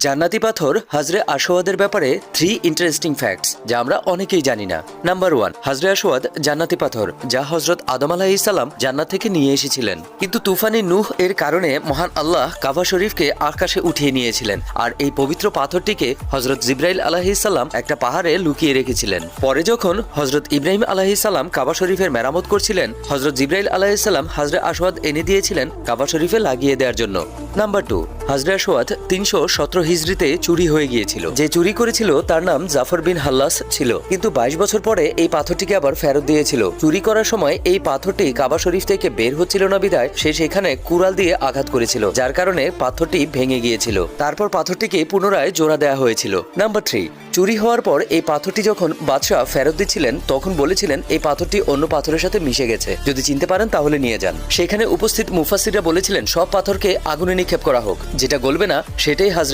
জান্নাতি পাথর হজরে আসওয়াদের ব্যাপারে 3 ইন্টারেস্টিং ফ্যাক্টস যা আমরা অনেকেই জানি না। নাম্বার 1, হজরে আসওয়াদ জান্নাতি পাথর যা হজরত আদম আলাইহিস সালাম জান্নাত থেকে নিয়ে এসেছিলেন, কিন্তু তুফানি নূহ এর কারণে মহান আল্লাহ কাবা শরীফকে আকাশে উঠিয়ে নিয়েছিলেন আর এই পবিত্র পাথরটিকে হজরত জিব্রাইল আলাইহিস সালাম একটা পাহাড়ে লুকিয়ে রেখেছিলেন। পরে যখন হজরত ইব্রাহিম আলাইহিস সালাম কাবা শরীফের মেরামত করছিলেন, হজরত জিব্রাইল আলাইহিস সালাম হজরে আসওয়াদ এনে দিয়েছিলেন কাবা শরীফে লাগিয়ে দেওয়ার জন্য। নাম্বার 2, হজরে আসওয়াদ 317 হিজরিতে চুরি হয়ে গিয়েছিল। যে চুরি করেছিল তার নাম জাফর বিন হাল্লাস ছিল, কিন্তু 22 বছর পরে এই পাথরটিকে আবার ফেরত দিয়েছিল। চুরি করার সময় এই পাথরটি কাবা শরীফ থেকে বের হচ্ছিল না বিধায় সে সেখানে কুড়াল দিয়ে আঘাত করেছিল, যার কারণে পাথরটি ভেঙে গিয়েছিল। তারপর পাথরটিকে পুনরায় জোড়া দেওয়া হয়েছিল। নাম্বার 3, চুরি হওয়ার পর এই পাথরটি যখন বাদশাহ ফেরত দিচ্ছিলেন তখন বলেছিলেন এই পাথরটি অন্য পাথরের সাথে মিশে গেছে, যদি চিনতে পারেন তাহলে নিয়ে যান। সেখানে উপস্থিত মুফাসসিররা বলেছিলেন সব পাথরকে আগুনে নিক্ষেপ করা হোক, যেটা গলবে না সেটাই হজরত